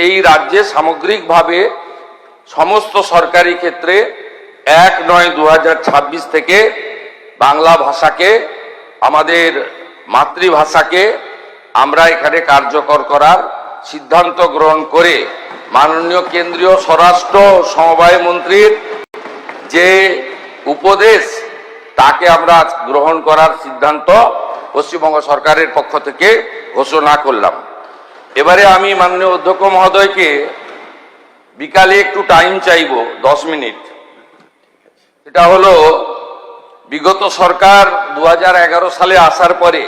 এই রাজ্যে সামগ্রিকভাবে সমস্ত সরকারি ক্ষেত্রে 1/9/2026 থেকে বাংলা ভাষাকে, আমাদের মাতৃভাষাকে আমরা এখানে কার্যকর করার সিদ্ধান্ত গ্রহণ করে মাননীয় কেন্দ্রীয় স্বরাষ্ট্র সমবায় মন্ত্রীর যে উপদেশ তাকে আমরা গ্রহণ করার সিদ্ধান্ত পশ্চিমবঙ্গ সরকারের পক্ষ থেকে ঘোষণা করলাম। এবারে আমি মাননীয় অধ্যক্ষ মহোদয়কে বিকালে একটু টাইম চাইব, 10 মিনিট। এটা হলো বিগত সরকার 2011 সালে আসার পরে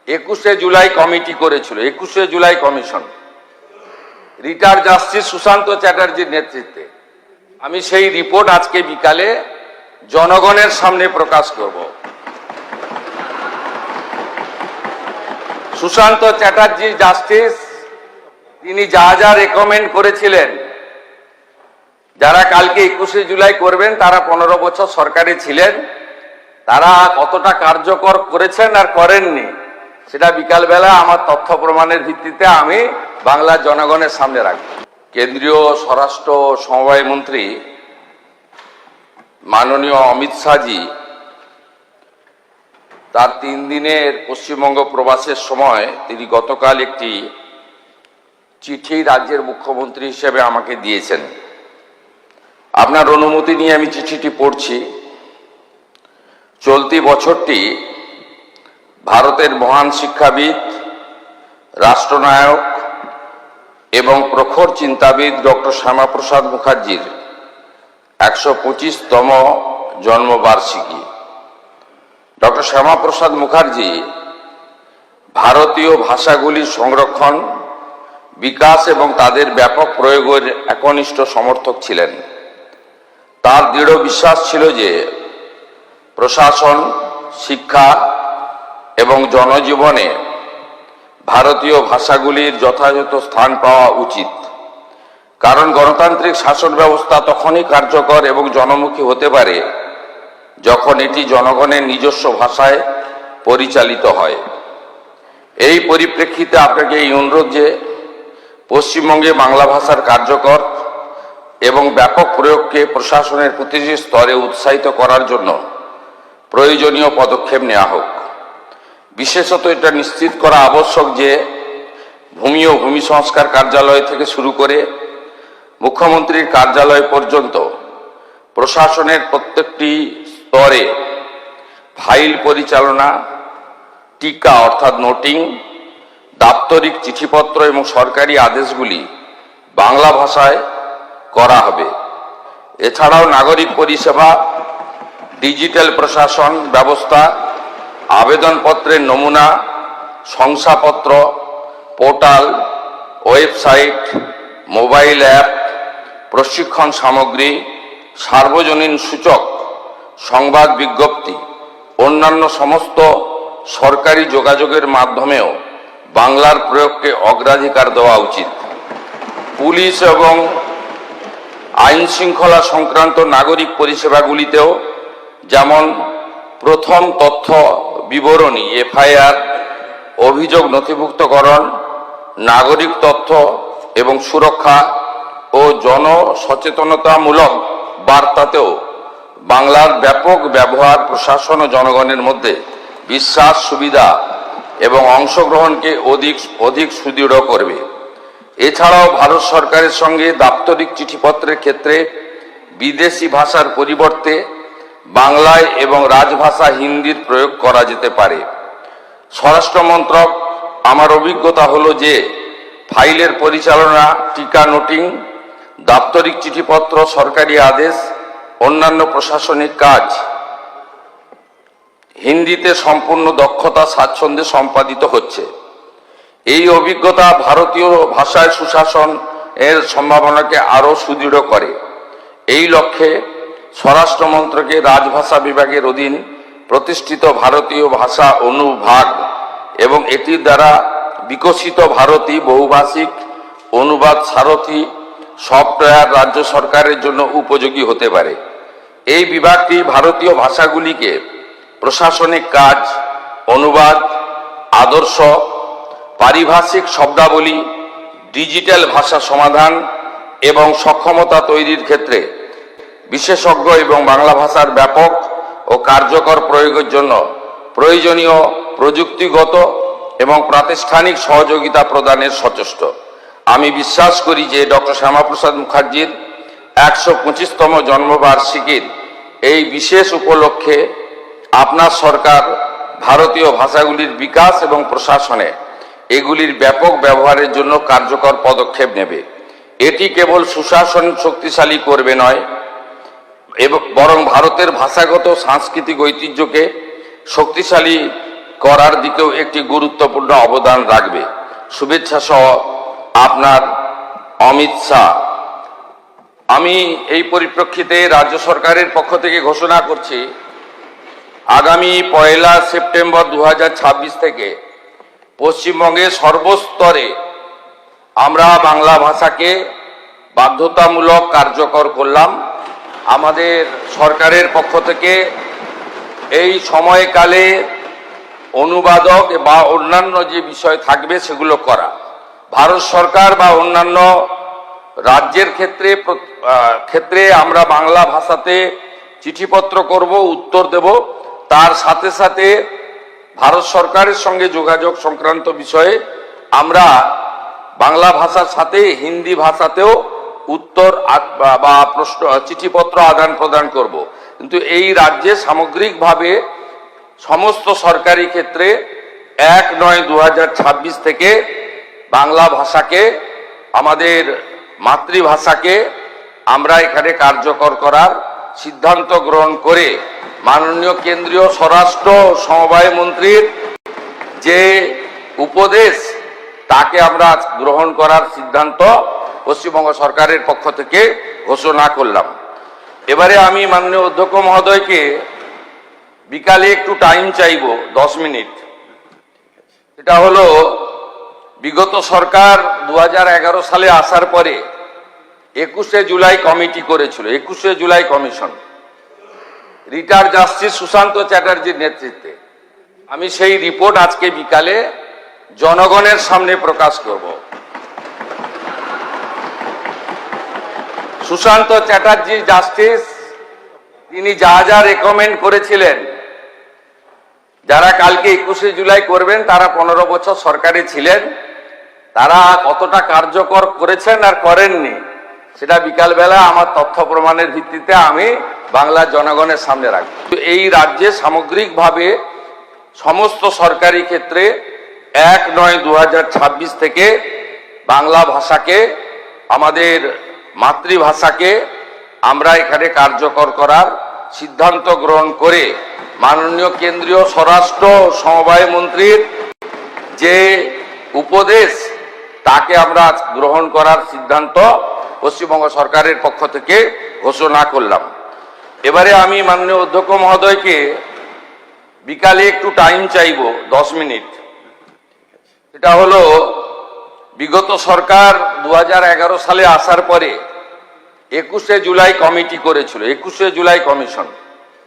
21শে জুলাই কমিটি করেছিল, 21শে জুলাই কমিশন, রিটায়ার্ড জাস্টিস সুশান্ত চ্যাটার্জির নেতৃত্বে। আমি সেই রিপোর্ট আজকে বিকালে জনগণের সামনে প্রকাশ করব। সুশান্ত চ্যাটার্জি জাস্টিস, তিনি যা যা রেকমেন্ড করেছিলেন, যারা কালকে 21শে জুলাই করবেন তারা 15 বছর সরকারে ছিলেন, তারা কতটা কার্যকর করেছেন আর করেননি সেটা বিকালবেলা আমার তথ্য প্রমাণের ভিত্তিতে আমি বাংলার জনগণের সামনে রাখব। কেন্দ্রীয় স্বরাষ্ট্র সমবায় মন্ত্রী মাননীয় অমিত শাহজি তার 3 দিনের পশ্চিমবঙ্গ প্রবাসের সময় তিনি গতকাল একটি চিঠি রাজ্যের মুখ্যমন্ত্রী হিসেবে আমাকে দিয়েছেন। আপনার অনুমতি নিয়ে আমি চিঠিটি পড়ছি। চলতি বছরটি ভারতের মহান শিক্ষাবিদ, রাষ্ট্রনায়ক এবং প্রখর চিন্তাবিদ ডক্টর শ্যামাপ্রসাদ মুখার্জির 125তম জন্মবার্ষিকী। ডক্টর শ্যামাপ্রসাদ মুখার্জি ভারতীয় ভাষাগুলির সংরক্ষণ, বিকাশ এবং তাদের ব্যাপক প্রয়োগের একনিষ্ঠ সমর্থক ছিলেন। তার দৃঢ় বিশ্বাস ছিল যে প্রশাসন, শিক্ষা এবং জনজীবনে ভারতীয় ভাষাগুলির যথাযথ স্থান পাওয়া উচিত, কারণ গণতান্ত্রিক শাসন ব্যবস্থা তখনই কার্যকর এবং জনমুখী হতে পারে যখন এটি জনগণের নিজস্ব ভাষায় পরিচালিত হয়। এই পরিপ্রেক্ষিতে আপনাকে এই অনুরোধ যে পশ্চিমবঙ্গে বাংলা ভাষার কার্যকর এবং ব্যাপক প্রয়োগকে প্রশাসনের প্রতিটি স্তরে উৎসাহিত করার জন্য প্রয়োজনীয় পদক্ষেপ নেওয়া হোক। বিশেষত এটা নিশ্চিত করা আবশ্যক যে ভূমি ও ভূমি সংস্কার কার্যালয় থেকে শুরু করে মুখ্যমন্ত্রীর কার্যালয় পর্যন্ত প্রশাসনের প্রত্যেকটি স্তরে ফাইল পরিচালনা, টিকা অর্থাৎ নোটিং, দাপ্তরিক চিঠিপত্র এবং সরকারি আদেশগুলি বাংলা ভাষায় করা হবে। এছাড়াও নাগরিক পরিষেবা, ডিজিটাল প্রশাসন ব্যবস্থা, আবেদনপত্রের নমুনা, শংসাপত্র, পোর্টাল, ওয়েবসাইট, মোবাইল অ্যাপ, প্রশিক্ষণ সামগ্রী, সার্বজনীন সূচক, সংবাদ বিজ্ঞপ্তি, অন্যান্য সমস্ত সরকারি যোগাযোগের মাধ্যমেও বাংলার প্রয়োগকে অগ্রাধিকার দেওয়া উচিত। পুলিশ এবং আইন শৃঙ্খলা সংক্রান্ত নাগরিক পরিষেবাগুলিতেও, যেমন প্রথম তথ্য বিবরণী এফআইআর, অভিযোগ নথিভুক্তকরণ, নাগরিক তথ্য এবং সুরক্ষা ও জনসচেতনতামূলক বার্তাতেও বাংলার ব্যাপক ব্যবহার প্রশাসন ও জনগণের মধ্যে বিশ্বাস, সুবিধা এবং অংশগ্রহণকে অধিক সুদৃঢ় করবে। এছাড়াও ভারত সরকারের সঙ্গে দাপ্তরিক চিঠিপত্রের ক্ষেত্রে বিদেশি ভাষার পরিবর্তে বাংলায় এবং রাজভাষা হিন্দির প্রয়োগ করা যেতে পারে। স্বরাষ্ট্র মন্ত্রক, আমার অভিজ্ঞতা হলো যে ফাইলের পরিচালনা, টিকা নোটিং, দাপ্তরিক চিঠিপত্র, সরকারি আদেশ, অন্যান্য প্রশাসনিক কাজ হিন্দিতে সম্পূর্ণ দক্ষতা স্বাচ্ছন্দ্যে সম্পাদিত হচ্ছে। এই অভিজ্ঞতা ভারতীয় ভাষায় সুশাসন এর সম্ভাবনাকে আরও সুদৃঢ় করে। এই লক্ষ্যে স্বরাষ্ট্র মন্ত্রকের রাজভাষা বিভাগের অধীন প্রতিষ্ঠিত ভারতীয় ভাষা অনুভাগ এবং এটির দ্বারা বিকশিত ভারতী বহুভাষিক অনুবাদ সারথী সফটওয়্যার রাজ্য সরকারের জন্য উপযোগী হতে পারে। এই বিভাগটি ভারতীয় ভাষাগুলিকে প্রশাসনিক কাজ, অনুবাদ, আদর্শ, পারিভাষিক শব্দাবলী, ডিজিটাল ভাষা সমাধান এবং সক্ষমতা তৈরির ক্ষেত্রে বিশেষজ্ঞ এবং বাংলা ভাষার ব্যাপক ও কার্যকর প্রয়োগের জন্য প্রয়োজনীয় প্রযুক্তিগত এবং প্রাতিষ্ঠানিক সহযোগিতা প্রদানের সচেষ্ট। আমি বিশ্বাস করি যে ডক্টর শ্যামাপ্রসাদ মুখার্জির ১২৫তম জন্মবার্ষিকীর এই বিশেষ উপলক্ষে আপনার সরকার ভারতীয় ভাষাগুলির বিকাশ এবং প্রশাসনে এগুলির ব্যাপক ব্যবহারের জন্য কার্যকর পদক্ষেপ নেবে। এটি কেবল সুশাসন শক্তিশালী করবে নয়, বরং ভারতের ভাষাগত সাংস্কৃতিক ঐতিহ্যকে শক্তিশালী করার দিকেও একটি গুরুত্বপূর্ণ অবদান রাখবে। শুভেচ্ছা সহ আপনার অমিত শাহ। আমি এই পরিপ্রেক্ষিতে রাজ্য সরকারের পক্ষ থেকে ঘোষণা করছি, আগামী ১ সেপ্টেম্বর ২০২৬ থেকে পশ্চিমবঙ্গের সর্বস্তরে আমরা বাংলা ভাষাকে বাধ্যতামূলক কার্যকর করলাম। আমাদের সরকারের পক্ষ থেকে এই সময়কালে অনুবাদক বা অন্যান্য যে বিষয় থাকবে সেগুলো করা। ভারত সরকার বা অন্যান্য রাজ্যের ক্ষেত্রে আমরা বাংলা ভাষাতে চিঠিপত্র করব, উত্তর দেব। তার সাথে সাথে ভারত সরকারের সঙ্গে যোগাযোগ সংক্রান্ত বিষয়ে আমরা বাংলা ভাষার সাথে হিন্দি ভাষাতেও উত্তর বা প্রশ্ন চিঠিপত্র আদান প্রদান করব। কিন্তু এই রাজ্যে সামগ্রিকভাবে সমস্ত সরকারি ক্ষেত্রে ১/৯/২০২৬ থেকে বাংলা ভাষাকে, আমাদের মাতৃভাষাকে আমরা এখানে কার্যকর করার সিদ্ধান্ত গ্রহণ করে মাননীয় কেন্দ্রীয় স্বরাষ্ট্র সমবায় মন্ত্রীর যে উপদেশ তাকে আমরা গ্রহণ করার সিদ্ধান্ত পশ্চিমবঙ্গ সরকারের পক্ষ থেকে ঘোষণা করলাম। এবারে আমি মাননীয় অধ্যক্ষ মহোদয়কে বিকালে একটু টাইম চাইব, 10 মিনিট। এটা হলো বিগত সরকার ২০১১ সালে আসার পরে ২১শে জুলাই কমিটি করেছিল, ২১শে জুলাই কমিশন, রিটায়ার্ড জাস্টিস সুশান্ত চ্যাটার্জির নেতৃত্বে। আমি সেই রিপোর্ট আজকে বিকালে জনগণের সামনে প্রকাশ করব। সুশান্ত চ্যাটার্জি জাস্টিস, তিনি যা যা রেকমেন্ড করেছিলেন, যারা কালকে ২১শে জুলাই করবেন তারা ১৫ বছর সরকারে ছিলেন, তারা কতটা কার্যকর করেছেন আর করেননি সেটা বিকালবেলা আমার তথ্য প্রমাণের ভিত্তিতে আমি বাংলার জনগণের সামনে রাখব। এই রাজ্যে সামগ্রিকভাবে সমস্ত সরকারি ক্ষেত্রে ১/৯/২০২৬ থেকে বাংলা ভাষাকে, আমাদের মাতৃভাষাকে আমরা এখানে কার্যকর করার সিদ্ধান্ত গ্রহণ করে মাননীয় কেন্দ্রীয় স্বরাষ্ট্র সমবায় মন্ত্রীর যে উপদেশ তাকে আমরা গ্রহণ করার সিদ্ধান্ত পশ্চিমবঙ্গ সরকারের পক্ষ থেকে ঘোষণা করলাম। এবারে আমি মাননীয় অধ্যক্ষ মহোদয়কে বিকালে একটু টাইম চাইব, 10 মিনিট। এটা হলো বিগত সরকার ২০১১ সালে আসার পরে ২১শে জুলাই কমিটি করেছিল, ২১শে জুলাই কমিশন।